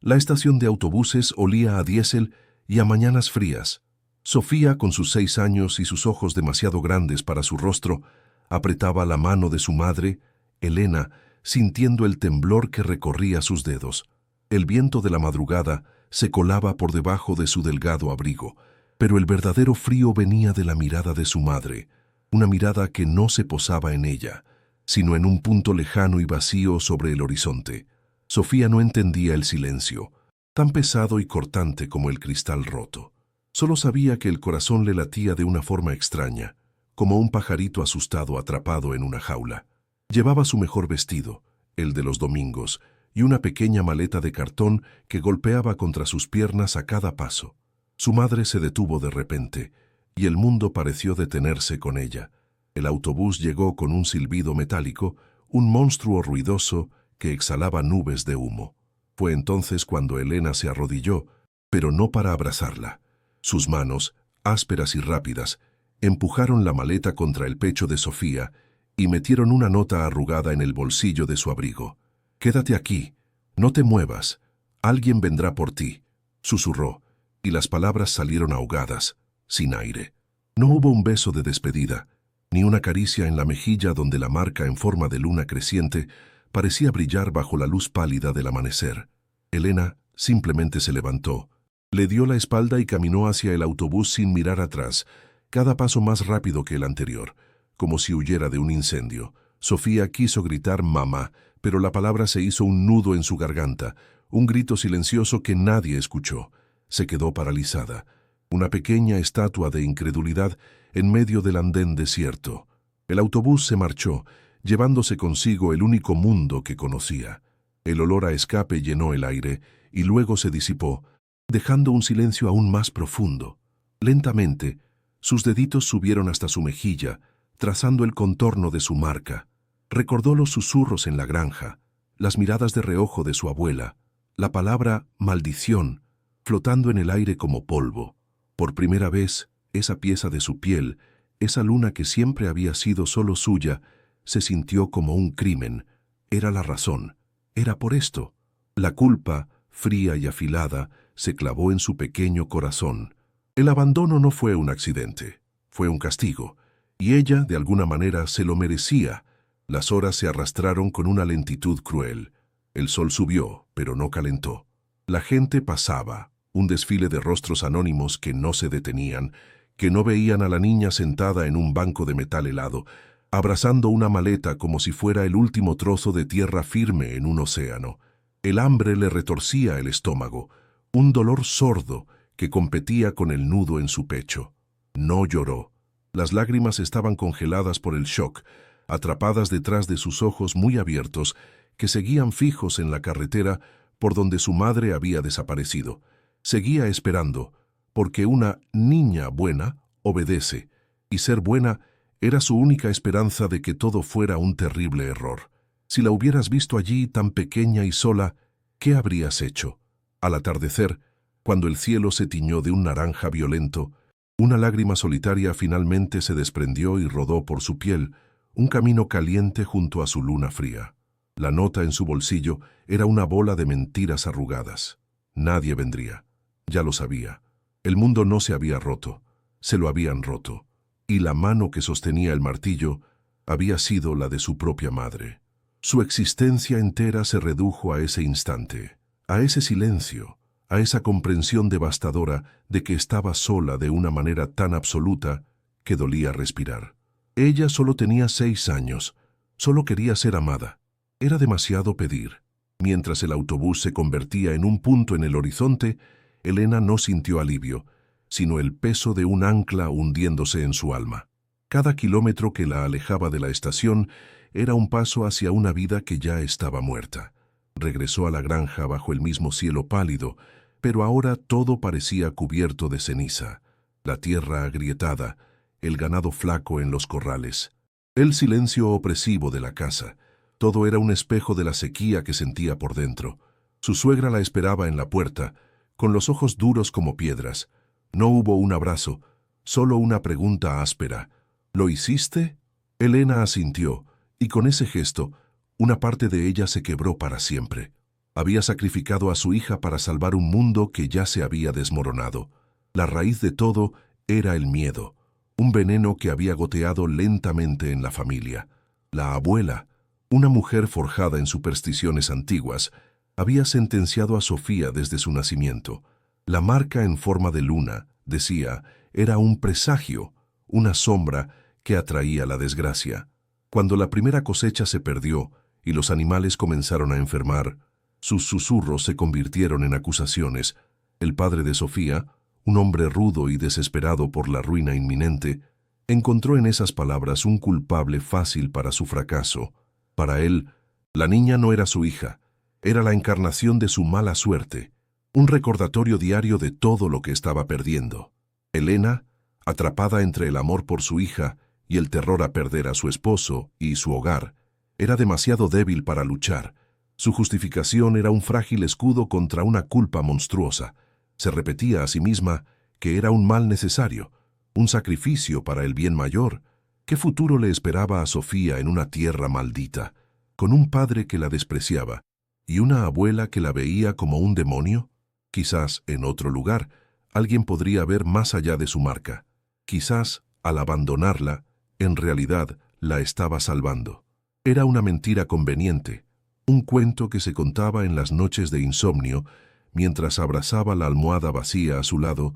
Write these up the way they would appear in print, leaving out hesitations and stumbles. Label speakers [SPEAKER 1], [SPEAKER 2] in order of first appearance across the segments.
[SPEAKER 1] La estación de autobuses olía a diésel y a mañanas frías. Sofía, con sus 6 años y sus ojos demasiado grandes para su rostro, apretaba la mano de su madre, Elena, sintiendo el temblor que recorría sus dedos. El viento de la madrugada se colaba por debajo de su delgado abrigo, pero el verdadero frío venía de la mirada de su madre, una mirada que no se posaba en ella, sino en un punto lejano y vacío sobre el horizonte. Sofía no entendía el silencio, tan pesado y cortante como el cristal roto. Solo sabía que el corazón le latía de una forma extraña, como un pajarito asustado atrapado en una jaula. Llevaba su mejor vestido, el de los domingos, y una pequeña maleta de cartón que golpeaba contra sus piernas a cada paso. Su madre se detuvo de repente, y el mundo pareció detenerse con ella. El autobús llegó con un silbido metálico, un monstruo ruidoso que exhalaba nubes de humo. Fue entonces cuando Elena se arrodilló, pero no para abrazarla. Sus manos, ásperas y rápidas, empujaron la maleta contra el pecho de Sofía y metieron una nota arrugada en el bolsillo de su abrigo. «Quédate aquí, no te muevas, alguien vendrá por ti», susurró, y las palabras salieron ahogadas, sin aire. No hubo un beso de despedida, ni una caricia en la mejilla donde la marca en forma de luna creciente parecía brillar bajo la luz pálida del amanecer. Elena simplemente se levantó, le dio la espalda y caminó hacia el autobús sin mirar atrás, cada paso más rápido que el anterior, como si huyera de un incendio. Sofía quiso gritar «mamá», pero la palabra se hizo un nudo en su garganta, un grito silencioso que nadie escuchó. Se quedó paralizada, una pequeña estatua de incredulidad en medio del andén desierto. El autobús se marchó, llevándose consigo el único mundo que conocía. El olor a escape llenó el aire y luego se disipó, dejando un silencio aún más profundo. Lentamente, sus deditos subieron hasta su mejilla, trazando el contorno de su marca. Recordó los susurros en la granja, las miradas de reojo de su abuela, la palabra «maldición», flotando en el aire como polvo. Por primera vez, esa pieza de su piel, esa luna que siempre había sido solo suya, se sintió como un crimen. Era la razón. Era por esto. La culpa, fría y afilada, se clavó en su pequeño corazón. El abandono no fue un accidente, fue un castigo, y ella, de alguna manera, se lo merecía. Las horas se arrastraron con una lentitud cruel. El sol subió, pero no calentó. La gente pasaba, un desfile de rostros anónimos que no se detenían, que no veían a la niña sentada en un banco de metal helado, abrazando una maleta como si fuera el último trozo de tierra firme en un océano. El hambre le retorcía el estómago, un dolor sordo que competía con el nudo en su pecho. No lloró. Las lágrimas estaban congeladas por el shock, atrapadas detrás de sus ojos muy abiertos, que seguían fijos en la carretera por donde su madre había desaparecido. Seguía esperando, porque una niña buena obedece, y ser buena era su única esperanza de que todo fuera un terrible error. Si la hubieras visto allí tan pequeña y sola, ¿qué habrías hecho? Al atardecer, cuando el cielo se tiñó de un naranja violento, una lágrima solitaria finalmente se desprendió y rodó por su piel, un camino caliente junto a su luna fría. La nota en su bolsillo era una bola de mentiras arrugadas. Nadie vendría. Ya lo sabía. El mundo no se había roto. Se lo habían roto. Y la mano que sostenía el martillo había sido la de su propia madre. Su existencia entera se redujo a ese instante, a ese silencio, a esa comprensión devastadora de que estaba sola de una manera tan absoluta que dolía respirar. Ella solo tenía 6 años, solo quería ser amada. Era demasiado pedir. Mientras el autobús se convertía en un punto en el horizonte, Elena no sintió alivio, sino el peso de un ancla hundiéndose en su alma. Cada kilómetro que la alejaba de la estación era un paso hacia una vida que ya estaba muerta. Regresó a la granja bajo el mismo cielo pálido, pero ahora todo parecía cubierto de ceniza, la tierra agrietada, el ganado flaco en los corrales, el silencio opresivo de la casa. Todo era un espejo de la sequía que sentía por dentro. Su suegra la esperaba en la puerta, con los ojos duros como piedras. No hubo un abrazo, solo una pregunta áspera. ¿Lo hiciste? Elena asintió, y con ese gesto, una parte de ella se quebró para siempre. Había sacrificado a su hija para salvar un mundo que ya se había desmoronado. La raíz de todo era el miedo, un veneno que había goteado lentamente en la familia. La abuela, una mujer forjada en supersticiones antiguas, había sentenciado a Sofía desde su nacimiento. La marca en forma de luna, decía, era un presagio, una sombra que atraía la desgracia. Cuando la primera cosecha se perdió y los animales comenzaron a enfermar, sus susurros se convirtieron en acusaciones. El padre de Sofía, un hombre rudo y desesperado por la ruina inminente, encontró en esas palabras un culpable fácil para su fracaso. Para él, la niña no era su hija, era la encarnación de su mala suerte, un recordatorio diario de todo lo que estaba perdiendo. Elena, atrapada entre el amor por su hija y el terror a perder a su esposo y su hogar, era demasiado débil para luchar. Su justificación era un frágil escudo contra una culpa monstruosa. Se repetía a sí misma que era un mal necesario, un sacrificio para el bien mayor. ¿Qué futuro le esperaba a Sofía en una tierra maldita, con un padre que la despreciaba y una abuela que la veía como un demonio? Quizás, en otro lugar, alguien podría ver más allá de su marca. Quizás, al abandonarla, en realidad la estaba salvando. Era una mentira conveniente, un cuento que se contaba en las noches de insomnio, mientras abrazaba la almohada vacía a su lado,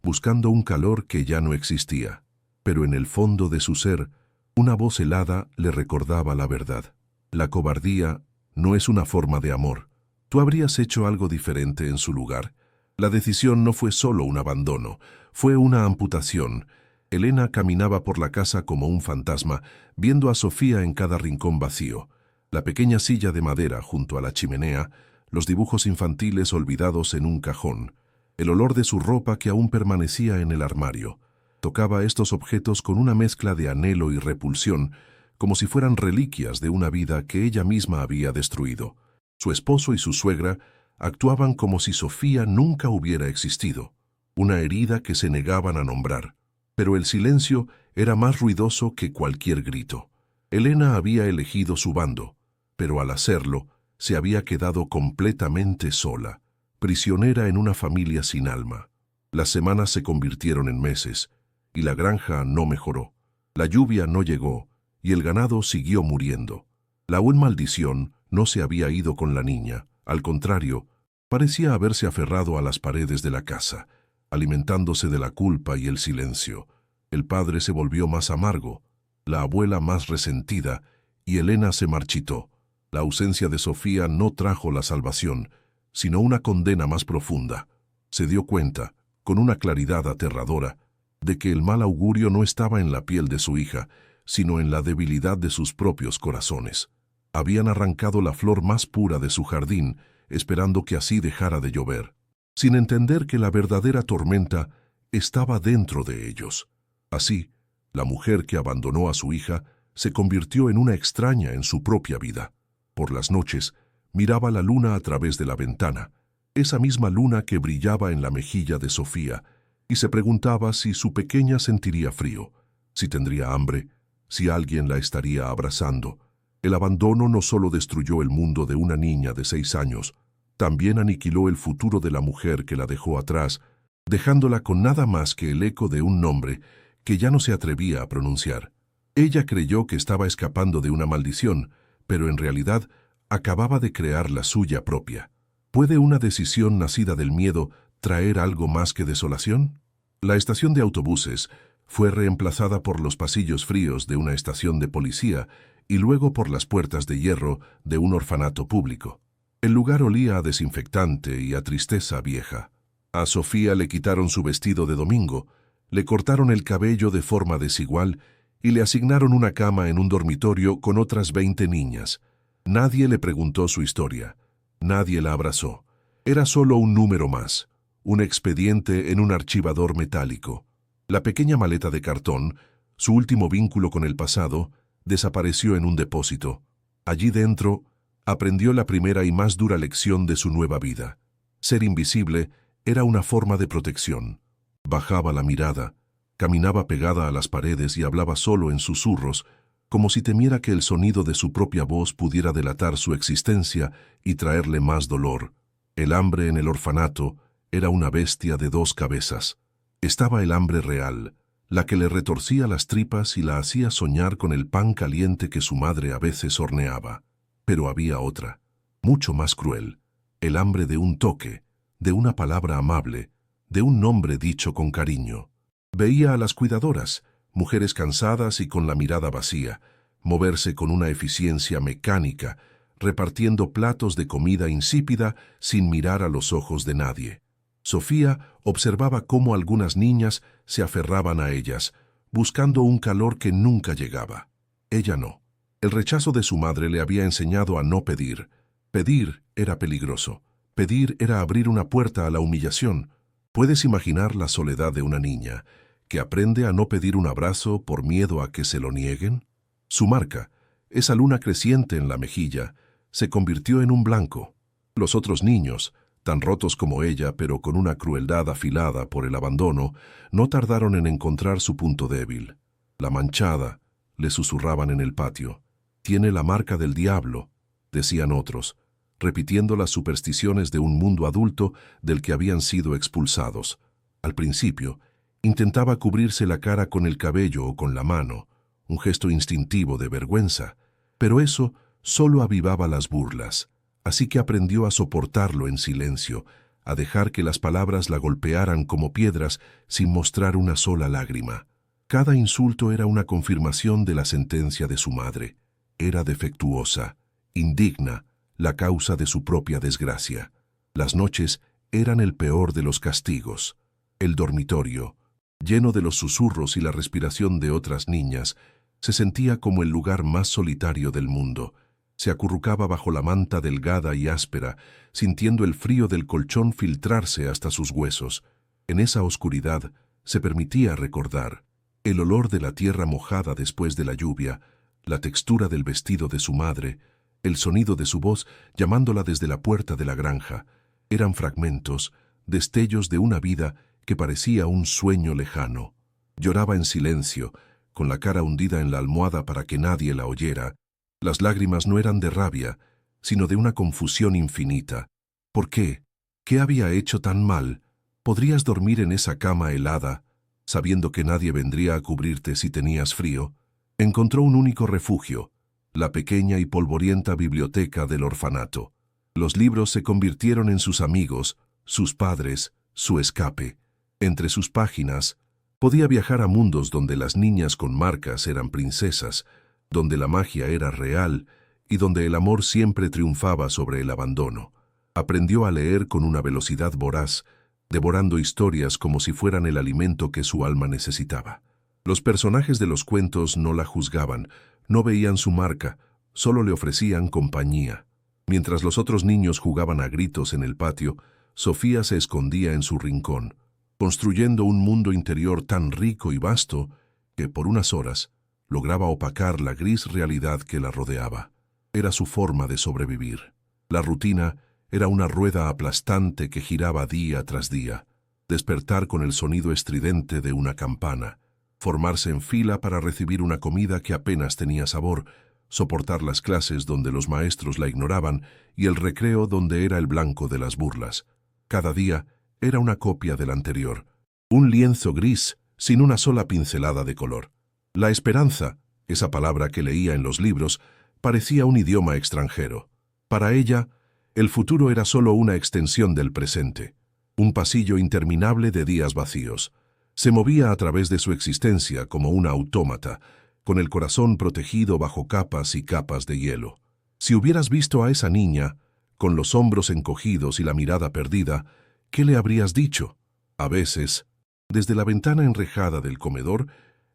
[SPEAKER 1] buscando un calor que ya no existía. Pero en el fondo de su ser, una voz helada le recordaba la verdad. La cobardía no es una forma de amor. ¿Tú habrías hecho algo diferente en su lugar? La decisión no fue solo un abandono, fue una amputación. Elena caminaba por la casa como un fantasma, viendo a Sofía en cada rincón vacío. La pequeña silla de madera junto a la chimenea, los dibujos infantiles olvidados en un cajón, el olor de su ropa que aún permanecía en el armario. Tocaba estos objetos con una mezcla de anhelo y repulsión, como si fueran reliquias de una vida que ella misma había destruido. Su esposo y su suegra actuaban como si Sofía nunca hubiera existido, una herida que se negaban a nombrar. Pero el silencio era más ruidoso que cualquier grito. Elena había elegido su bando, pero al hacerlo, se había quedado completamente sola, prisionera en una familia sin alma. Las semanas se convirtieron en meses, y la granja no mejoró. La lluvia no llegó, y el ganado siguió muriendo. La aún maldición no se había ido con la niña, al contrario, parecía haberse aferrado a las paredes de la casa, alimentándose de la culpa y el silencio. El padre se volvió más amargo, la abuela más resentida, y Elena se marchitó. La ausencia de Sofía no trajo la salvación, sino una condena más profunda. Se dio cuenta, con una claridad aterradora, de que el mal augurio no estaba en la piel de su hija, sino en la debilidad de sus propios corazones. Habían arrancado la flor más pura de su jardín, esperando que así dejara de llover, sin entender que la verdadera tormenta estaba dentro de ellos. Así, la mujer que abandonó a su hija se convirtió en una extraña en su propia vida. Por las noches, miraba la luna a través de la ventana, esa misma luna que brillaba en la mejilla de Sofía, y se preguntaba si su pequeña sentiría frío, si tendría hambre, si alguien la estaría abrazando. El abandono no solo destruyó el mundo de una niña de 6 años, también aniquiló el futuro de la mujer que la dejó atrás, dejándola con nada más que el eco de un nombre que ya no se atrevía a pronunciar. Ella creyó que estaba escapando de una maldición, pero en realidad acababa de crear la suya propia. ¿Puede una decisión nacida del miedo traer algo más que desolación? La estación de autobuses fue reemplazada por los pasillos fríos de una estación de policía y luego por las puertas de hierro de un orfanato público. El lugar olía a desinfectante y a tristeza vieja. A Sofía le quitaron su vestido de domingo, le cortaron el cabello de forma desigual y le asignaron una cama en un dormitorio con otras 20 niñas. Nadie le preguntó su historia. Nadie la abrazó. Era solo un número más, un expediente en un archivador metálico. La pequeña maleta de cartón, su último vínculo con el pasado, desapareció en un depósito. Allí dentro, aprendió la primera y más dura lección de su nueva vida. Ser invisible era una forma de protección. Bajaba la mirada, caminaba pegada a las paredes y hablaba solo en susurros, como si temiera que el sonido de su propia voz pudiera delatar su existencia y traerle más dolor. El hambre en el orfanato era una bestia de dos cabezas. Estaba el hambre real, la que le retorcía las tripas y la hacía soñar con el pan caliente que su madre a veces horneaba. Pero había otra, mucho más cruel, el hambre de un toque, de una palabra amable, de un nombre dicho con cariño. Veía a las cuidadoras, mujeres cansadas y con la mirada vacía, moverse con una eficiencia mecánica, repartiendo platos de comida insípida sin mirar a los ojos de nadie. Sofía observaba cómo algunas niñas se aferraban a ellas, buscando un calor que nunca llegaba. Ella no. El rechazo de su madre le había enseñado a no pedir. Pedir era peligroso. Pedir era abrir una puerta a la humillación. Puedes imaginar la soledad de una niña que aprende a no pedir un abrazo por miedo a que se lo nieguen. Su marca, esa luna creciente en la mejilla, se convirtió en un blanco. Los otros niños, tan rotos como ella, pero con una crueldad afilada por el abandono, no tardaron en encontrar su punto débil. La manchada, le susurraban en el patio. Tiene la marca del diablo, decían otros, repitiendo las supersticiones de un mundo adulto del que habían sido expulsados. Al principio, intentaba cubrirse la cara con el cabello o con la mano, un gesto instintivo de vergüenza, pero eso solo avivaba las burlas, así que aprendió a soportarlo en silencio, a dejar que las palabras la golpearan como piedras sin mostrar una sola lágrima. Cada insulto era una confirmación de la sentencia de su madre. Era defectuosa, indigna, la causa de su propia desgracia. Las noches eran el peor de los castigos. El dormitorio, lleno de los susurros y la respiración de otras niñas, se sentía como el lugar más solitario del mundo. Se acurrucaba bajo la manta delgada y áspera, sintiendo el frío del colchón filtrarse hasta sus huesos. En esa oscuridad se permitía recordar el olor de la tierra mojada después de la lluvia, la textura del vestido de su madre, el sonido de su voz llamándola desde la puerta de la granja. Eran fragmentos, destellos de una vida que parecía un sueño lejano. Lloraba en silencio, con la cara hundida en la almohada para que nadie la oyera. Las lágrimas no eran de rabia, sino de una confusión infinita. ¿Por qué? ¿Qué había hecho tan mal? ¿Podrías dormir en esa cama helada, sabiendo que nadie vendría a cubrirte si tenías frío? Encontró un único refugio, la pequeña y polvorienta biblioteca del orfanato. Los libros se convirtieron en sus amigos, sus padres, su escape. Entre sus páginas, podía viajar a mundos donde las niñas con marcas eran princesas, donde la magia era real y donde el amor siempre triunfaba sobre el abandono. Aprendió a leer con una velocidad voraz, devorando historias como si fueran el alimento que su alma necesitaba. Los personajes de los cuentos no la juzgaban, no veían su marca, solo le ofrecían compañía. Mientras los otros niños jugaban a gritos en el patio, Sofía se escondía en su rincón, construyendo un mundo interior tan rico y vasto que, por unas horas, lograba opacar la gris realidad que la rodeaba. Era su forma de sobrevivir. La rutina era una rueda aplastante que giraba día tras día. Despertar con el sonido estridente de una campana, formarse en fila para recibir una comida que apenas tenía sabor, soportar las clases donde los maestros la ignoraban y el recreo donde era el blanco de las burlas. Cada día era una copia del anterior, un lienzo gris sin una sola pincelada de color. La esperanza, esa palabra que leía en los libros, parecía un idioma extranjero. Para ella, el futuro era solo una extensión del presente, un pasillo interminable de días vacíos. Se movía a través de su existencia como una autómata, con el corazón protegido bajo capas y capas de hielo. Si hubieras visto a esa niña, con los hombros encogidos y la mirada perdida, ¿qué le habrías dicho? A veces, desde la ventana enrejada del comedor,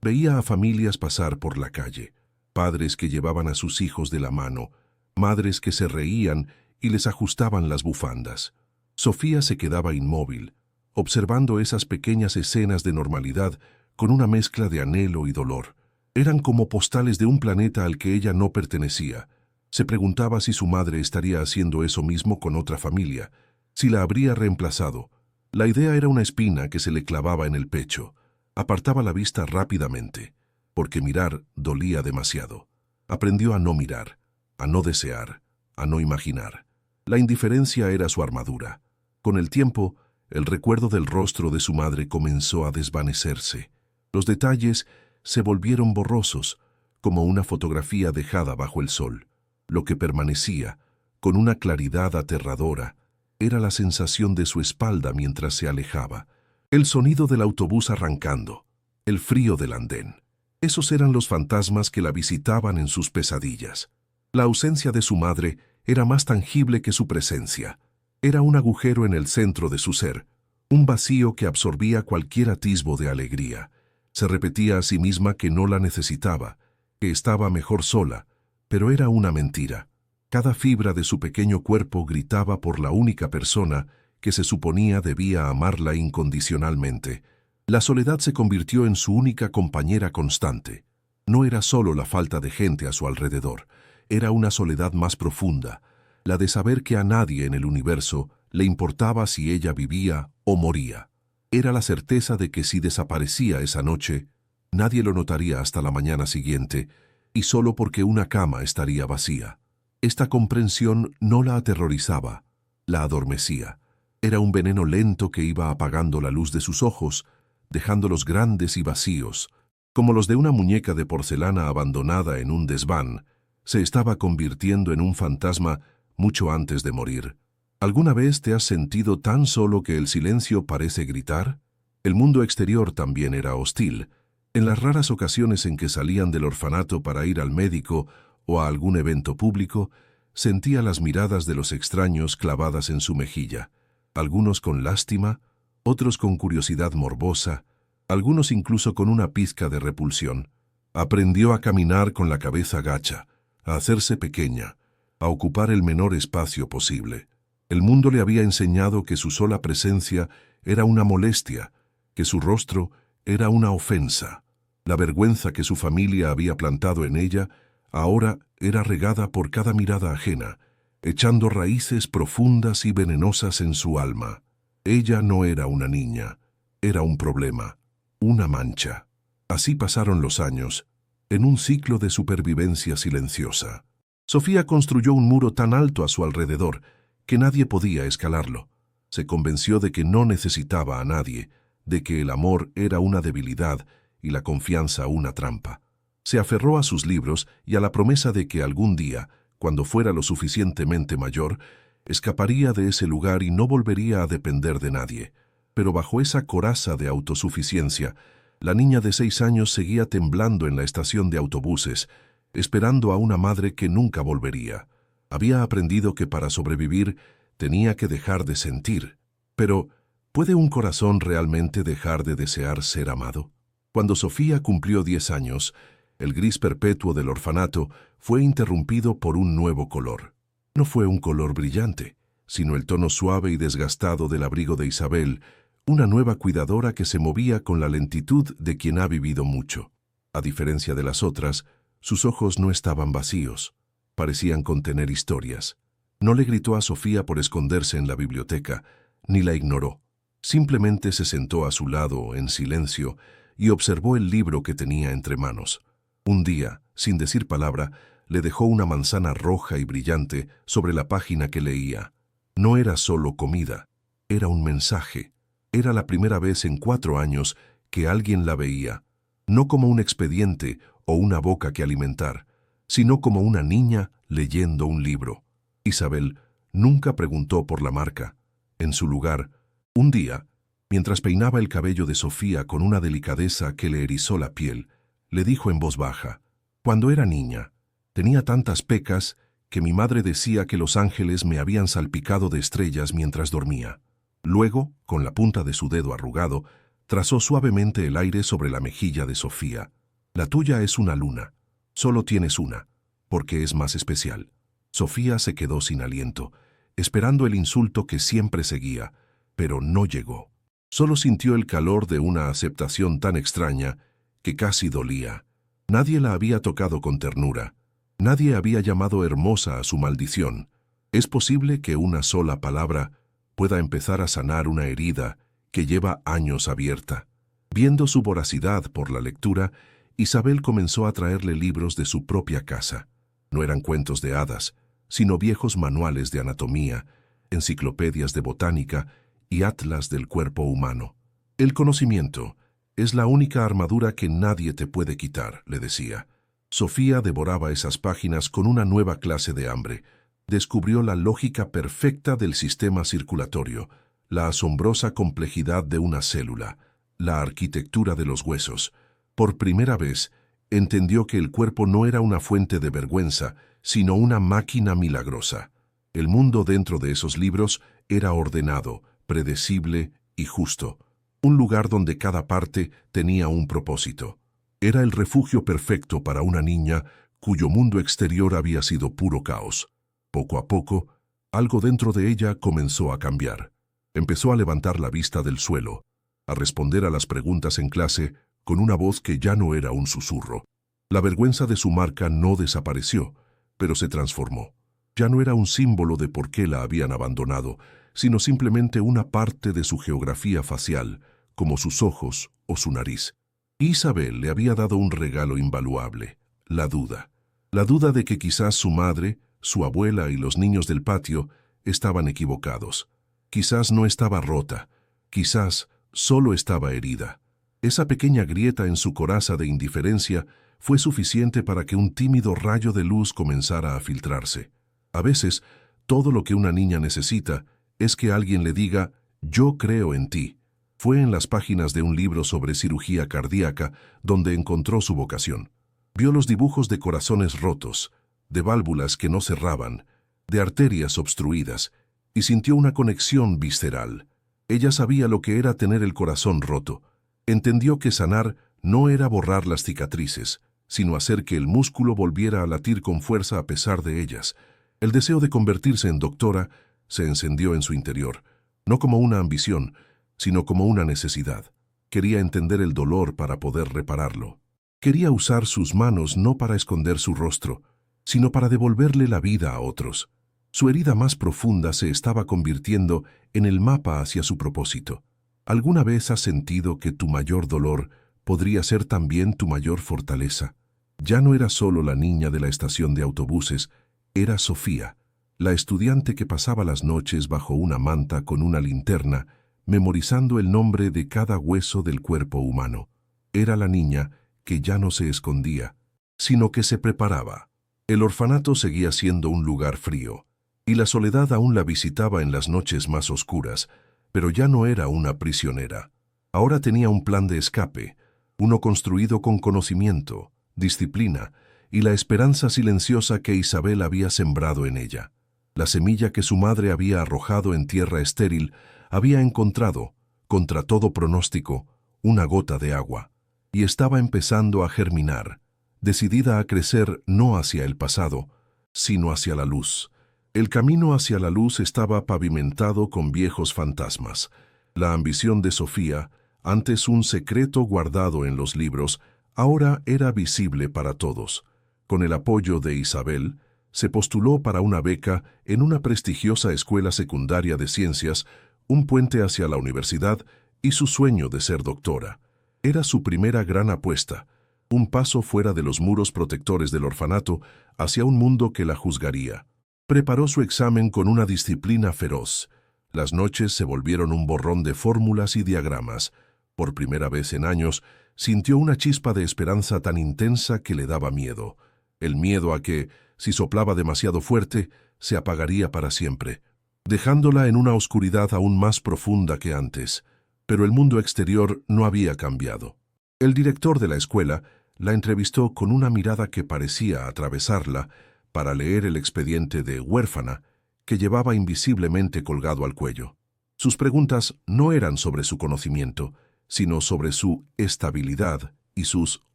[SPEAKER 1] veía a familias pasar por la calle, padres que llevaban a sus hijos de la mano, madres que se reían y les ajustaban las bufandas. Sofía se quedaba inmóvil, observando esas pequeñas escenas de normalidad con una mezcla de anhelo y dolor. Eran como postales de un planeta al que ella no pertenecía. Se preguntaba si su madre estaría haciendo eso mismo con otra familia, si la habría reemplazado. La idea era una espina que se le clavaba en el pecho. Apartaba la vista rápidamente. porque mirar dolía demasiado. Aprendió a no mirar, a no desear, a no imaginar. La indiferencia era su armadura. Con el tiempo, el recuerdo del rostro de su madre comenzó a desvanecerse. Los detalles se volvieron borrosos, como una fotografía dejada bajo el sol. Lo que permanecía, con una claridad aterradora, era la sensación de su espalda mientras se alejaba, el sonido del autobús arrancando, el frío del andén. Esos eran los fantasmas que la visitaban en sus pesadillas. La ausencia de su madre era más tangible que su presencia. Era un agujero en el centro de su ser, un vacío que absorbía cualquier atisbo de alegría. Se repetía a sí misma que no la necesitaba, que estaba mejor sola, pero era una mentira. Cada fibra de su pequeño cuerpo gritaba por la única persona que se suponía debía amarla incondicionalmente. La soledad se convirtió en su única compañera constante. No era solo la falta de gente a su alrededor, era una soledad más profunda, la de saber que a nadie en el universo le importaba si ella vivía o moría. Era la certeza de que si desaparecía esa noche, nadie lo notaría hasta la mañana siguiente, y solo porque una cama estaría vacía. Esta comprensión no la aterrorizaba, la adormecía. Era un veneno lento que iba apagando la luz de sus ojos, dejándolos grandes y vacíos, como los de una muñeca de porcelana abandonada en un desván. Se estaba convirtiendo en un fantasma mucho antes de morir. ¿Alguna vez te has sentido tan solo que el silencio parece gritar? El mundo exterior también era hostil. En las raras ocasiones en que salían del orfanato para ir al médico o a algún evento público, sentía las miradas de los extraños clavadas en su mejilla, algunos con lástima, otros con curiosidad morbosa, algunos incluso con una pizca de repulsión. Aprendió a caminar con la cabeza gacha, a hacerse pequeña, a ocupar el menor espacio posible. El mundo le había enseñado que su sola presencia era una molestia, que su rostro era una ofensa. La vergüenza que su familia había plantado en ella ahora era regada por cada mirada ajena, echando raíces profundas y venenosas en su alma. Ella no era una niña, era un problema, una mancha. Así pasaron los años, en un ciclo de supervivencia silenciosa. Sofía construyó un muro tan alto a su alrededor que nadie podía escalarlo. Se convenció de que no necesitaba a nadie, de que el amor era una debilidad y la confianza una trampa. Se aferró a sus libros y a la promesa de que algún día, cuando fuera lo suficientemente mayor, escaparía de ese lugar y no volvería a depender de nadie. Pero bajo esa coraza de autosuficiencia, la niña de 6 años seguía temblando en la estación de autobuses, esperando a una madre que nunca volvería. Había aprendido que para sobrevivir tenía que dejar de sentir. Pero, ¿puede un corazón realmente dejar de desear ser amado? Cuando Sofía cumplió 10 años, el gris perpetuo del orfanato fue interrumpido por un nuevo color. No fue un color brillante, sino el tono suave y desgastado del abrigo de Isabel, una nueva cuidadora que se movía con la lentitud de quien ha vivido mucho. A diferencia de las otras, sus ojos no estaban vacíos, parecían contener historias. No le gritó a Sofía por esconderse en la biblioteca, ni la ignoró. Simplemente se sentó a su lado, en silencio, y observó el libro que tenía entre manos. Un día, sin decir palabra, le dejó una manzana roja y brillante sobre la página que leía. No era solo comida, era un mensaje. Era la primera vez en 4 años que alguien la veía, no como un expediente o una boca que alimentar, sino como una niña leyendo un libro. Isabel nunca preguntó por la marca. En su lugar, un día, mientras peinaba el cabello de Sofía con una delicadeza que le erizó la piel, le dijo en voz baja: «Cuando era niña, tenía tantas pecas que mi madre decía que los ángeles me habían salpicado de estrellas mientras dormía». Luego, con la punta de su dedo arrugado, trazó suavemente el aire sobre la mejilla de Sofía. «La tuya es una luna. Solo tienes una, porque es más especial». Sofía se quedó sin aliento, esperando el insulto que siempre seguía, pero no llegó. Solo sintió el calor de una aceptación tan extraña que casi dolía. Nadie la había tocado con ternura. Nadie había llamado hermosa a su maldición. ¿Es posible que una sola palabra pueda empezar a sanar una herida que lleva años abierta? Viendo su voracidad por la lectura, Isabel comenzó a traerle libros de su propia casa. No eran cuentos de hadas, sino viejos manuales de anatomía, enciclopedias de botánica y atlas del cuerpo humano. El conocimiento es la única armadura que nadie te puede quitar, le decía. Sofía devoraba esas páginas con una nueva clase de hambre. Descubrió la lógica perfecta del sistema circulatorio, la asombrosa complejidad de una célula, la arquitectura de los huesos. Por primera vez, entendió que el cuerpo no era una fuente de vergüenza, sino una máquina milagrosa. El mundo dentro de esos libros era ordenado, predecible y justo. Un lugar donde cada parte tenía un propósito. Era el refugio perfecto para una niña cuyo mundo exterior había sido puro caos. Poco a poco, algo dentro de ella comenzó a cambiar. Empezó a levantar la vista del suelo, a responder a las preguntas en clase con una voz que ya no era un susurro. La vergüenza de su marca no desapareció, pero se transformó. Ya no era un símbolo de por qué la habían abandonado, sino simplemente una parte de su geografía facial, como sus ojos o su nariz. Isabel le había dado un regalo invaluable, la duda. La duda de que quizás su madre, su abuela y los niños del patio estaban equivocados. Quizás no estaba rota, quizás solo estaba herida. Esa pequeña grieta en su coraza de indiferencia fue suficiente para que un tímido rayo de luz comenzara a filtrarse. A veces, todo lo que una niña necesita es que alguien le diga, «Yo creo en ti». Fue en las páginas de un libro sobre cirugía cardíaca donde encontró su vocación. Vio los dibujos de corazones rotos, de válvulas que no cerraban, de arterias obstruidas, y sintió una conexión visceral. Ella sabía lo que era tener el corazón roto. Entendió que sanar no era borrar las cicatrices, sino hacer que el músculo volviera a latir con fuerza a pesar de ellas. El deseo de convertirse en doctora se encendió en su interior, no como una ambición, sino como una necesidad. Quería entender el dolor para poder repararlo. Quería usar sus manos no para esconder su rostro, sino para devolverle la vida a otros. Su herida más profunda se estaba convirtiendo en el mapa hacia su propósito. ¿Alguna vez has sentido que tu mayor dolor podría ser también tu mayor fortaleza? Ya no era solo la niña de la estación de autobuses, era Sofía, la estudiante que pasaba las noches bajo una manta con una linterna, memorizando el nombre de cada hueso del cuerpo humano. Era la niña que ya no se escondía, sino que se preparaba. El orfanato seguía siendo un lugar frío, y la soledad aún la visitaba en las noches más oscuras, pero ya no era una prisionera. Ahora tenía un plan de escape, uno construido con conocimiento, disciplina y la esperanza silenciosa que Isabel había sembrado en ella. La semilla que su madre había arrojado en tierra estéril había encontrado, contra todo pronóstico, una gota de agua, y estaba empezando a germinar, decidida a crecer no hacia el pasado, sino hacia la luz. El camino hacia la luz estaba pavimentado con viejos fantasmas. La ambición de Sofía, antes un secreto guardado en los libros, ahora era visible para todos. Con el apoyo de Isabel, se postuló para una beca en una prestigiosa escuela secundaria de ciencias, un puente hacia la universidad y su sueño de ser doctora. Era su primera gran apuesta, un paso fuera de los muros protectores del orfanato hacia un mundo que la juzgaría. Preparó su examen con una disciplina feroz. Las noches se volvieron un borrón de fórmulas y diagramas. Por primera vez en años, sintió una chispa de esperanza tan intensa que le daba miedo. El miedo a que, si soplaba demasiado fuerte, se apagaría para siempre, dejándola en una oscuridad aún más profunda que antes. Pero el mundo exterior no había cambiado. El director de la escuela la entrevistó con una mirada que parecía atravesarla para leer el expediente de huérfana que llevaba invisiblemente colgado al cuello. Sus preguntas no eran sobre su conocimiento, sino sobre su estabilidad y sus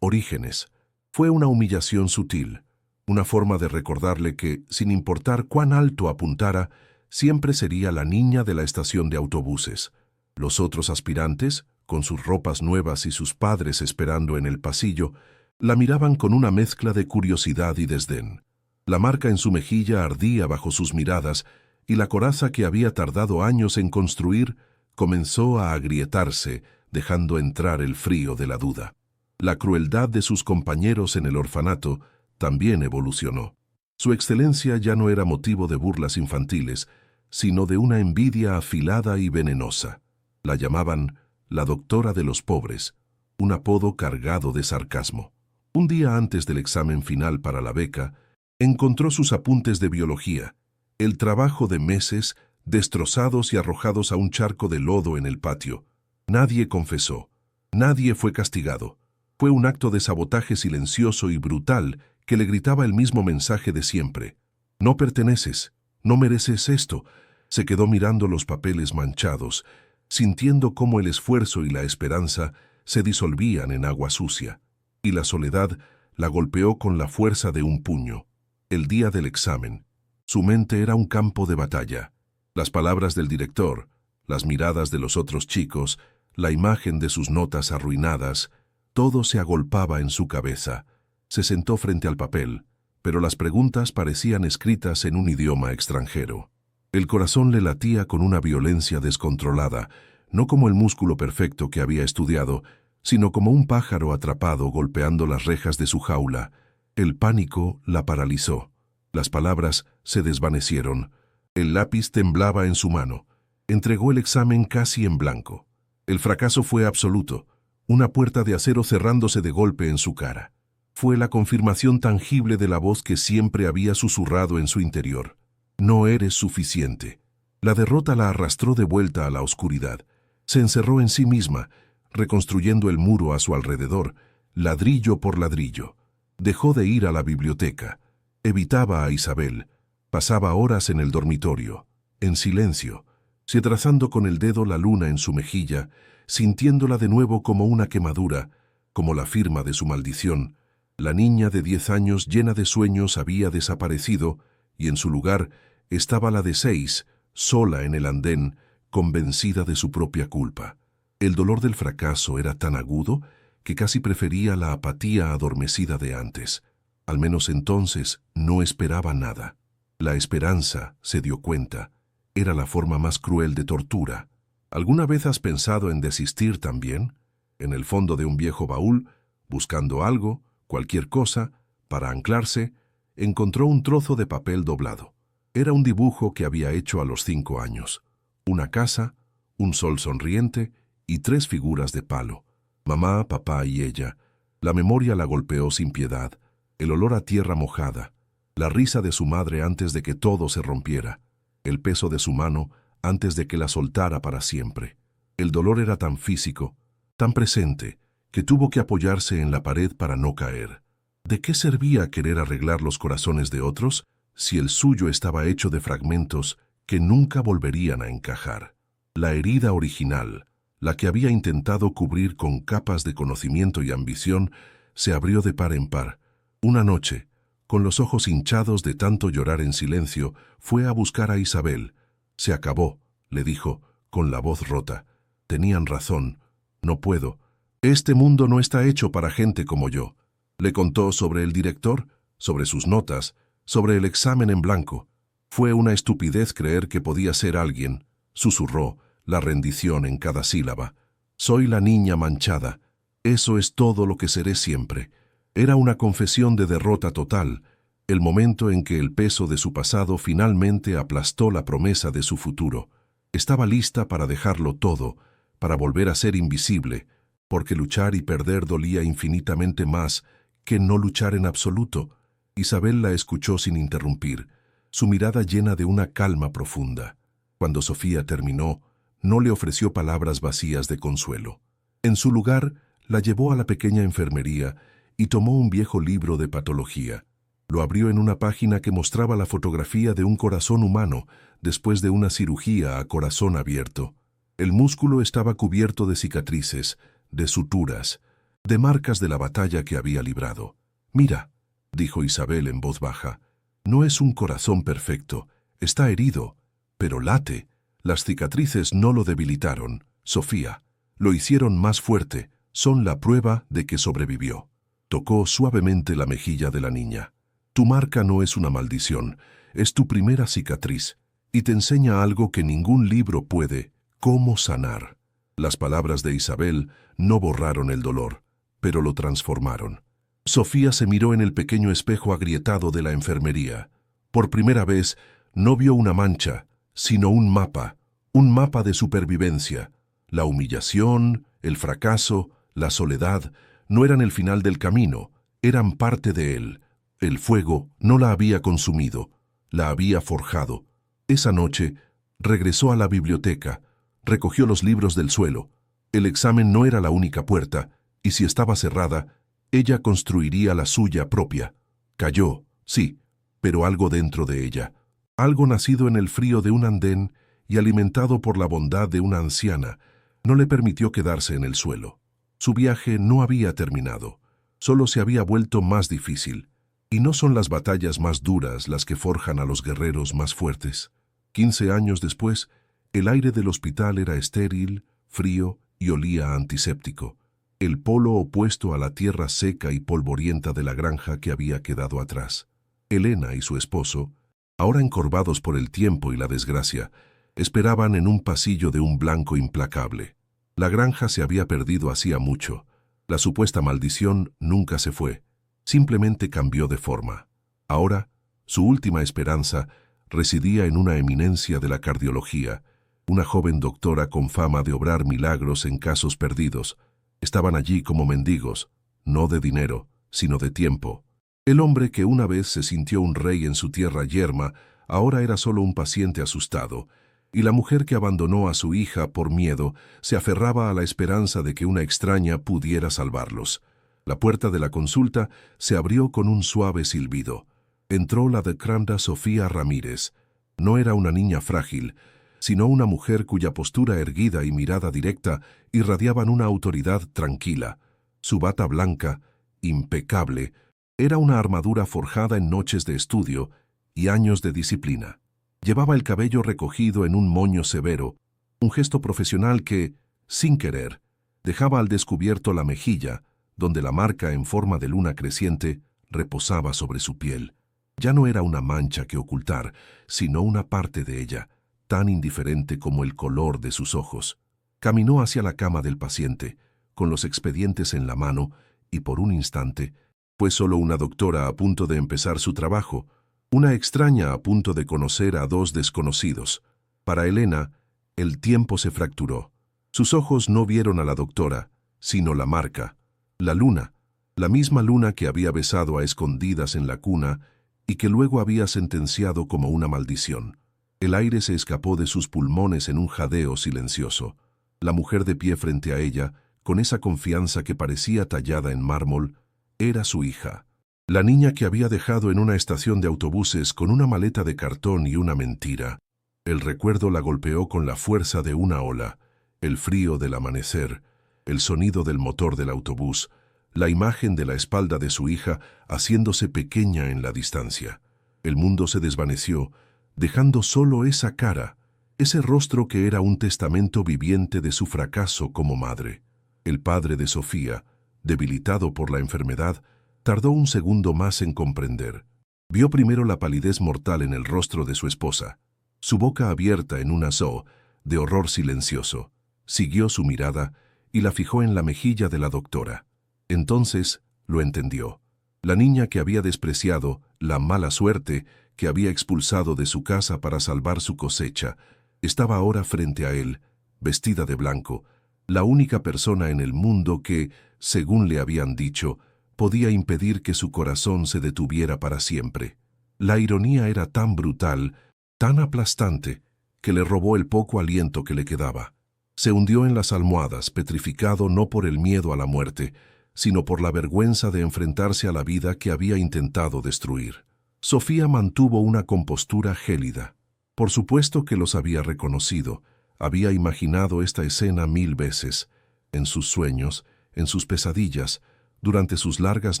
[SPEAKER 1] orígenes. Fue una humillación sutil, una forma de recordarle que, sin importar cuán alto apuntara, siempre sería la niña de la estación de autobuses. Los otros aspirantes, con sus ropas nuevas y sus padres esperando en el pasillo, la miraban con una mezcla de curiosidad y desdén. La marca en su mejilla ardía bajo sus miradas y la coraza que había tardado años en construir comenzó a agrietarse, dejando entrar el frío de la duda. La crueldad de sus compañeros en el orfanato también evolucionó. Su excelencia ya no era motivo de burlas infantiles, sino de una envidia afilada y venenosa. La llamaban la doctora de los pobres, un apodo cargado de sarcasmo. Un día antes del examen final para la beca, encontró sus apuntes de biología, el trabajo de meses, destrozados y arrojados a un charco de lodo en el patio. Nadie confesó, nadie fue castigado. Fue un acto de sabotaje silencioso y brutal que le gritaba el mismo mensaje de siempre. No perteneces, no mereces esto. Se quedó mirando los papeles manchados, sintiendo cómo el esfuerzo y la esperanza se disolvían en agua sucia. Y la soledad la golpeó con la fuerza de un puño. El día del examen. Su mente era un campo de batalla. Las palabras del director, las miradas de los otros chicos, la imagen de sus notas arruinadas, todo se agolpaba en su cabeza. Se sentó frente al papel, pero las preguntas parecían escritas en un idioma extranjero. El corazón le latía con una violencia descontrolada, no como el músculo perfecto que había estudiado, sino como un pájaro atrapado golpeando las rejas de su jaula. El pánico la paralizó. Las palabras se desvanecieron. El lápiz temblaba en su mano. Entregó el examen casi en blanco. El fracaso fue absoluto, una puerta de acero cerrándose de golpe en su cara. Fue la confirmación tangible de la voz que siempre había susurrado en su interior. No eres suficiente. La derrota la arrastró de vuelta a la oscuridad. Se encerró en sí misma, reconstruyendo el muro a su alrededor, ladrillo por ladrillo. Dejó de ir a la biblioteca. Evitaba a Isabel. Pasaba horas en el dormitorio, en silencio, trazando con el dedo la luna en su mejilla, sintiéndola de nuevo como una quemadura, como la firma de su maldición. La niña de 10 años llena de sueños había desaparecido y en su lugar estaba la de 6, sola en el andén, convencida de su propia culpa. El dolor del fracaso era tan agudo que casi prefería la apatía adormecida de antes. Al menos entonces no esperaba nada. La esperanza, se dio cuenta, era la forma más cruel de tortura. ¿Alguna vez has pensado en desistir también? En el fondo de un viejo baúl, buscando algo, cualquier cosa, para anclarse, encontró un trozo de papel doblado. Era un dibujo que había hecho a los 5 años. Una casa, un sol sonriente y 3 figuras de palo. Mamá, papá y ella. La memoria la golpeó sin piedad. El olor a tierra mojada. La risa de su madre antes de que todo se rompiera. El peso de su mano antes de que la soltara para siempre. El dolor era tan físico, tan presente, que tuvo que apoyarse en la pared para no caer. ¿De qué servía querer arreglar los corazones de otros si el suyo estaba hecho de fragmentos que nunca volverían a encajar? La herida original, la que había intentado cubrir con capas de conocimiento y ambición, se abrió de par en par. Una noche, con los ojos hinchados de tanto llorar en silencio, fue a buscar a Isabel. «Se acabó», le dijo, con la voz rota. «Tenían razón. No puedo. Este mundo no está hecho para gente como yo». Le contó sobre el director, sobre sus notas, sobre el examen en blanco. Fue una estupidez creer que podía ser alguien, susurró, la rendición en cada sílaba. «Soy la niña manchada. Eso es todo lo que seré siempre». Era una confesión de derrota total, el momento en que el peso de su pasado finalmente aplastó la promesa de su futuro. Estaba lista para dejarlo todo, para volver a ser invisible, porque luchar y perder dolía infinitamente más que no luchar en absoluto. Isabel la escuchó sin interrumpir, su mirada llena de una calma profunda. Cuando Sofía terminó, no le ofreció palabras vacías de consuelo. En su lugar, la llevó a la pequeña enfermería y tomó un viejo libro de patología. Lo abrió en una página que mostraba la fotografía de un corazón humano después de una cirugía a corazón abierto. El músculo estaba cubierto de cicatrices, de suturas, de marcas de la batalla que había librado. «Mira», dijo Isabel en voz baja, «no es un corazón perfecto, está herido, pero late. Las cicatrices no lo debilitaron, Sofía, lo hicieron más fuerte, son la prueba de que sobrevivió». Tocó suavemente la mejilla de la niña. «Tu marca no es una maldición, es tu primera cicatriz, y te enseña algo que ningún libro puede, cómo sanar». Las palabras de Isabel no borraron el dolor, pero lo transformaron. Sofía se miró en el pequeño espejo agrietado de la enfermería. Por primera vez, no vio una mancha, sino un mapa de supervivencia. La humillación, el fracaso, la soledad, no eran el final del camino, eran parte de él. El fuego no la había consumido, la había forjado. Esa noche, regresó a la biblioteca, recogió los libros del suelo. El examen no era la única puerta, y si estaba cerrada, ella construiría la suya propia. Cayó, sí, pero algo dentro de ella, algo nacido en el frío de un andén y alimentado por la bondad de una anciana, no le permitió quedarse en el suelo. Su viaje no había terminado, solo se había vuelto más difícil. Y no son las batallas más duras las que forjan a los guerreros más fuertes. 15 años después, el aire del hospital era estéril, frío y olía a antiséptico, el polo opuesto a la tierra seca y polvorienta de la granja que había quedado atrás. Elena y su esposo, ahora encorvados por el tiempo y la desgracia, esperaban en un pasillo de un blanco implacable. La granja se había perdido hacía mucho. La supuesta maldición nunca se fue, simplemente cambió de forma. Ahora, su última esperanza residía en una eminencia de la cardiología, una joven doctora con fama de obrar milagros en casos perdidos. Estaban allí como mendigos, no de dinero, sino de tiempo. El hombre que una vez se sintió un rey en su tierra yerma, ahora era solo un paciente asustado, y la mujer que abandonó a su hija por miedo se aferraba a la esperanza de que una extraña pudiera salvarlos. La puerta de la consulta se abrió con un suave silbido. Entró la decranda Sofía Ramírez. No era una niña frágil, sino una mujer cuya postura erguida y mirada directa irradiaban una autoridad tranquila. Su bata blanca, impecable, era una armadura forjada en noches de estudio y años de disciplina. Llevaba el cabello recogido en un moño severo, un gesto profesional que, sin querer, dejaba al descubierto la mejilla, donde la marca en forma de luna creciente reposaba sobre su piel. Ya no era una mancha que ocultar, sino una parte de ella, tan indiferente como el color de sus ojos. Caminó hacia la cama del paciente, con los expedientes en la mano, y por un instante, fue solo una doctora a punto de empezar su trabajo, una extraña a punto de conocer a dos desconocidos. Para Elena, el tiempo se fracturó. Sus ojos no vieron a la doctora, sino la marca, la luna, la misma luna que había besado a escondidas en la cuna y que luego había sentenciado como una maldición. El aire se escapó de sus pulmones en un jadeo silencioso. La mujer de pie frente a ella, con esa confianza que parecía tallada en mármol, era su hija. La niña que había dejado en una estación de autobuses con una maleta de cartón y una mentira. El recuerdo la golpeó con la fuerza de una ola, el frío del amanecer, el sonido del motor del autobús, la imagen de la espalda de su hija haciéndose pequeña en la distancia. El mundo se desvaneció, dejando solo esa cara, ese rostro que era un testamento viviente de su fracaso como madre. El padre de Sofía, debilitado por la enfermedad, tardó un segundo más en comprender. Vio primero la palidez mortal en el rostro de su esposa, su boca abierta en una zoo de horror silencioso. Siguió su mirada y la fijó en la mejilla de la doctora. Entonces lo entendió. La niña que había despreciado, la mala suerte que había expulsado de su casa para salvar su cosecha, estaba ahora frente a él, vestida de blanco, la única persona en el mundo que, según le habían dicho, podía impedir que su corazón se detuviera para siempre. La ironía era tan brutal, tan aplastante, que le robó el poco aliento que le quedaba. Se hundió en las almohadas, petrificado no por el miedo a la muerte, sino por la vergüenza de enfrentarse a la vida que había intentado destruir. Sofía mantuvo una compostura gélida. Por supuesto que los había reconocido, había imaginado esta escena 1000 veces, en sus sueños, en sus pesadillas, durante sus largas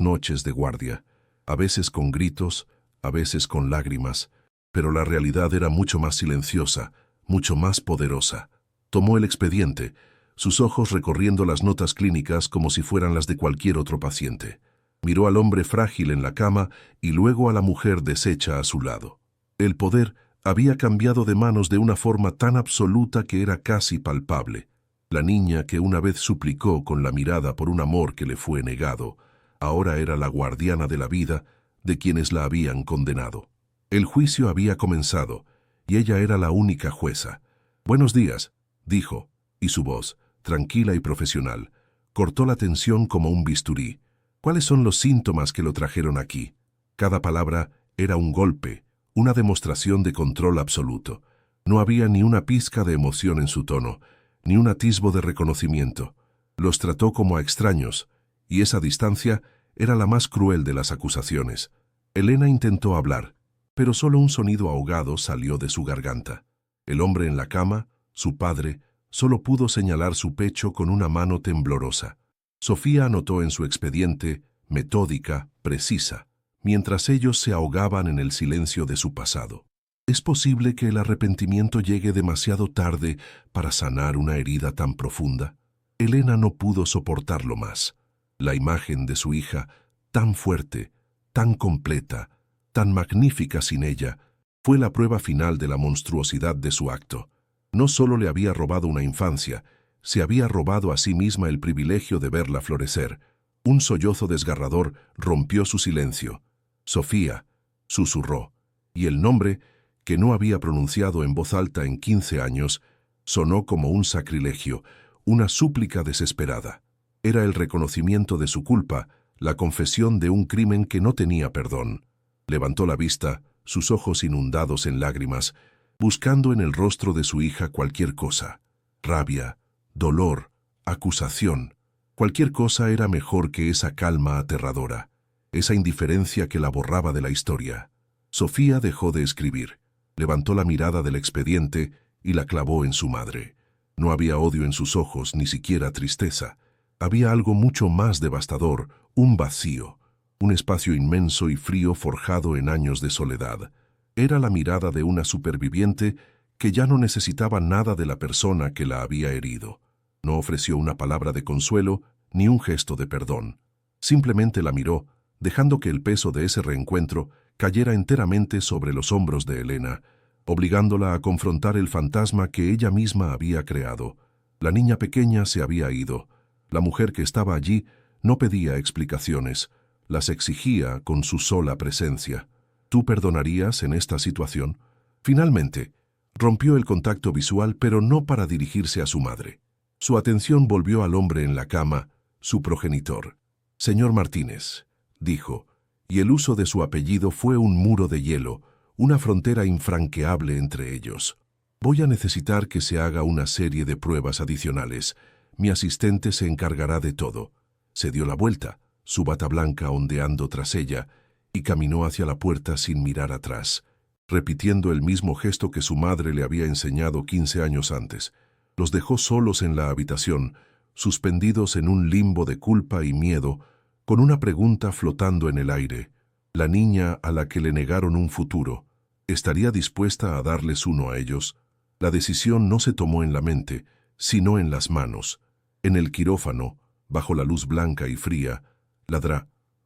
[SPEAKER 1] noches de guardia, a veces con gritos, a veces con lágrimas, pero la realidad era mucho más silenciosa, mucho más poderosa. Tomó el expediente, sus ojos recorriendo las notas clínicas como si fueran las de cualquier otro paciente. Miró al hombre frágil en la cama y luego a la mujer deshecha a su lado. El poder había cambiado de manos de una forma tan absoluta que era casi palpable. La niña que una vez suplicó con la mirada por un amor que le fue negado, ahora era la guardiana de la vida de quienes la habían condenado. El juicio había comenzado, y ella era la única jueza. «Buenos días», dijo, y su voz, tranquila y profesional, cortó la tensión como un bisturí. «¿Cuáles son los síntomas que lo trajeron aquí?» Cada palabra era un golpe, una demostración de control absoluto. No había ni una pizca de emoción en su tono, ni un atisbo de reconocimiento. Los trató como a extraños, y esa distancia era la más cruel de las acusaciones. Elena intentó hablar, pero solo un sonido ahogado salió de su garganta. El hombre en la cama, su padre, solo pudo señalar su pecho con una mano temblorosa. Sofía anotó en su expediente, metódica, precisa, mientras ellos se ahogaban en el silencio de su pasado. ¿Es posible que el arrepentimiento llegue demasiado tarde para sanar una herida tan profunda? Elena no pudo soportarlo más. La imagen de su hija, tan fuerte, tan completa, tan magnífica sin ella, fue la prueba final de la monstruosidad de su acto. No solo le había robado una infancia, se había robado a sí misma el privilegio de verla florecer. Un sollozo desgarrador rompió su silencio. «Sofía», susurró, y el nombre, que no había pronunciado en voz alta en 15 años, sonó como un sacrilegio, una súplica desesperada. Era el reconocimiento de su culpa, la confesión de un crimen que no tenía perdón. Levantó la vista, sus ojos inundados en lágrimas, buscando en el rostro de su hija cualquier cosa. Rabia, dolor, acusación. Cualquier cosa era mejor que esa calma aterradora, esa indiferencia que la borraba de la historia. Sofía dejó de escribir, levantó la mirada del expediente y la clavó en su madre. No había odio en sus ojos, ni siquiera tristeza. Había algo mucho más devastador, un vacío, un espacio inmenso y frío forjado en años de soledad. Era la mirada de una superviviente que ya no necesitaba nada de la persona que la había herido. No ofreció una palabra de consuelo ni un gesto de perdón. Simplemente la miró, dejando que el peso de ese reencuentro cayera enteramente sobre los hombros de Elena, obligándola a confrontar el fantasma que ella misma había creado. La niña pequeña se había ido. La mujer que estaba allí no pedía explicaciones, las exigía con su sola presencia. ¿Tú perdonarías en esta situación? Finalmente, rompió el contacto visual, pero no para dirigirse a su madre. Su atención volvió al hombre en la cama, su progenitor. «Señor Martínez», dijo, y el uso de su apellido fue un muro de hielo, una frontera infranqueable entre ellos. «Voy a necesitar que se haga una serie de pruebas adicionales. Mi asistente se encargará de todo». Se dio la vuelta, su bata blanca ondeando tras ella, y caminó hacia la puerta sin mirar atrás, repitiendo el mismo gesto que su madre le había enseñado 15 años antes. Los dejó solos en la habitación, suspendidos en un limbo de culpa y miedo, con una pregunta flotando en el aire. La niña a la que le negaron un futuro, ¿estaría dispuesta a darles uno a ellos? La decisión no se tomó en la mente, sino en las manos. En el quirófano, bajo la luz blanca y fría,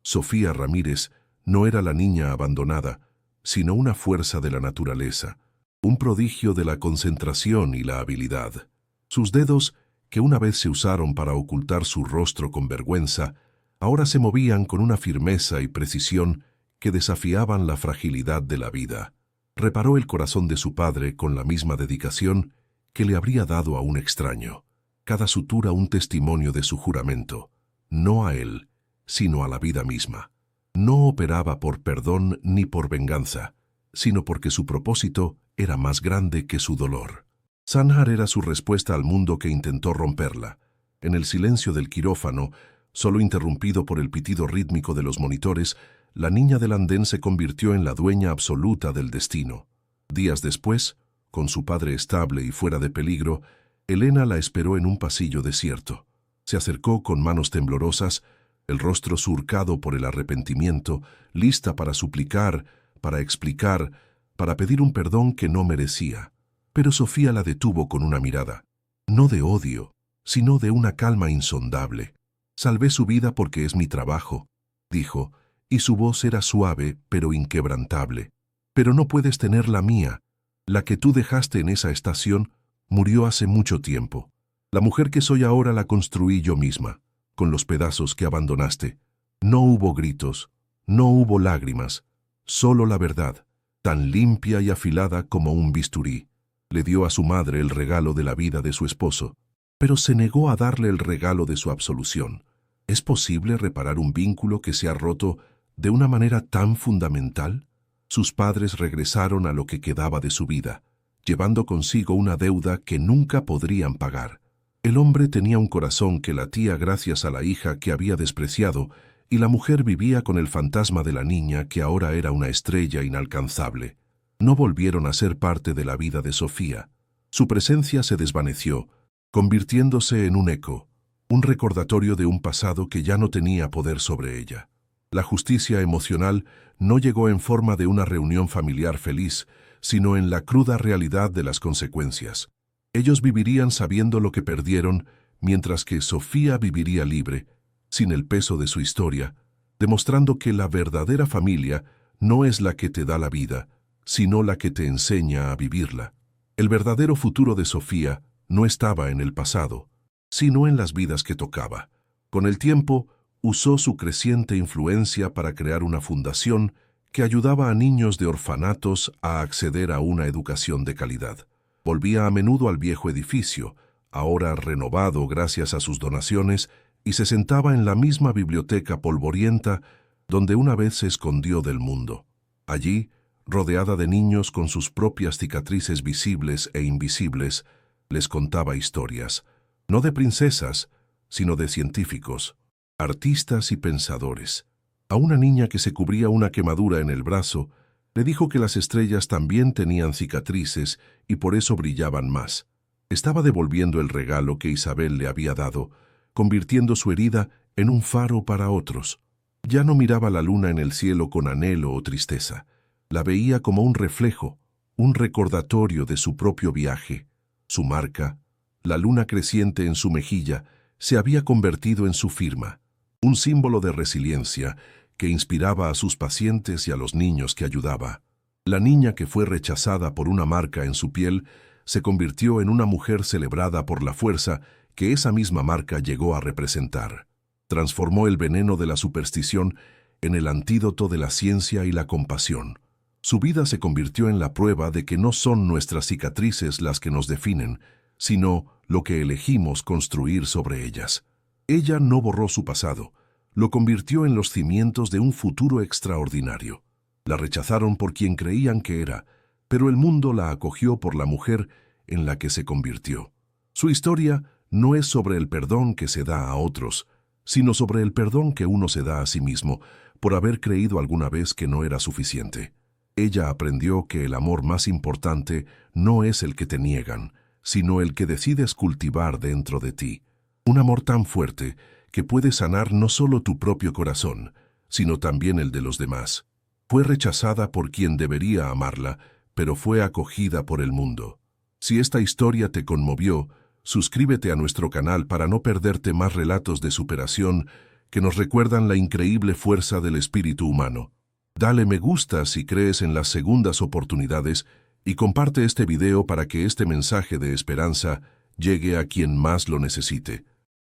[SPEAKER 1] Sofía Ramírez no era la niña abandonada, sino una fuerza de la naturaleza, un prodigio de la concentración y la habilidad. Sus dedos, que una vez se usaron para ocultar su rostro con vergüenza, ahora se movían con una firmeza y precisión que desafiaban la fragilidad de la vida. Reparó el corazón de su padre con la misma dedicación que le habría dado a un extraño. Cada sutura un testimonio de su juramento, no a él, sino a la vida misma. No operaba por perdón ni por venganza, sino porque su propósito era más grande que su dolor. Sanjar era su respuesta al mundo que intentó romperla. En el silencio del quirófano, solo interrumpido por el pitido rítmico de los monitores, la niña del andén se convirtió en la dueña absoluta del destino. Días después, con su padre estable y fuera de peligro, Elena la esperó en un pasillo desierto. Se acercó con manos temblorosas, el rostro surcado por el arrepentimiento, lista para suplicar, para explicar, para pedir un perdón que no merecía. Pero Sofía la detuvo con una mirada, no de odio, sino de una calma insondable. «Salvé su vida porque es mi trabajo», dijo, y su voz era suave pero inquebrantable. «Pero no puedes tener la mía. La que tú dejaste en esa estación murió hace mucho tiempo». La mujer que soy ahora la construí yo misma, con los pedazos que abandonaste. No hubo gritos, no hubo lágrimas, solo la verdad, tan limpia y afilada como un bisturí. Le dio a su madre el regalo de la vida de su esposo, pero se negó a darle el regalo de su absolución. ¿Es posible reparar un vínculo que se ha roto de una manera tan fundamental? Sus padres regresaron a lo que quedaba de su vida, llevando consigo una deuda que nunca podrían pagar. El hombre tenía un corazón que latía gracias a la hija que había despreciado, y la mujer vivía con el fantasma de la niña que ahora era una estrella inalcanzable. No volvieron a ser parte de la vida de Sofía. Su presencia se desvaneció, convirtiéndose en un eco, un recordatorio de un pasado que ya no tenía poder sobre ella. La justicia emocional no llegó en forma de una reunión familiar feliz, sino en la cruda realidad de las consecuencias. Ellos vivirían sabiendo lo que perdieron, mientras que Sofía viviría libre, sin el peso de su historia, demostrando que la verdadera familia no es la que te da la vida, sino la que te enseña a vivirla. El verdadero futuro de Sofía no estaba en el pasado, sino en las vidas que tocaba. Con el tiempo, usó su creciente influencia para crear una fundación que ayudaba a niños de orfanatos a acceder a una educación de calidad. Volvía a menudo al viejo edificio, ahora renovado gracias a sus donaciones, y se sentaba en la misma biblioteca polvorienta donde una vez se escondió del mundo. Allí, rodeada de niños con sus propias cicatrices visibles e invisibles, les contaba historias, no de princesas, sino de científicos, artistas y pensadores. A una niña que se cubría una quemadura en el brazo, le dijo que las estrellas también tenían cicatrices y por eso brillaban más. Estaba devolviendo el regalo que Isabel le había dado, convirtiendo su herida en un faro para otros. Ya no miraba la luna en el cielo con anhelo o tristeza. La veía como un reflejo, un recordatorio de su propio viaje. Su marca, la luna creciente en su mejilla, se había convertido en su firma, un símbolo de resiliencia que inspiraba a sus pacientes y a los niños que ayudaba. La niña que fue rechazada por una marca en su piel se convirtió en una mujer celebrada por la fuerza que esa misma marca llegó a representar. Transformó el veneno de la superstición en el antídoto de la ciencia y la compasión. Su vida se convirtió en la prueba de que no son nuestras cicatrices las que nos definen, sino lo que elegimos construir sobre ellas. Ella no borró su pasado, lo convirtió en los cimientos de un futuro extraordinario. La rechazaron por quien creían que era, pero el mundo la acogió por la mujer en la que se convirtió. Su historia no es sobre el perdón que se da a otros, sino sobre el perdón que uno se da a sí mismo por haber creído alguna vez que no era suficiente. Ella aprendió que el amor más importante no es el que te niegan, sino el que decides cultivar dentro de ti. Un amor tan fuerte que puede sanar no solo tu propio corazón, sino también el de los demás. Fue rechazada por quien debería amarla, pero fue acogida por el mundo. Si esta historia te conmovió, suscríbete a nuestro canal para no perderte más relatos de superación que nos recuerdan la increíble fuerza del espíritu humano. Dale me gusta si crees en las segundas oportunidades y comparte este video para que este mensaje de esperanza llegue a quien más lo necesite.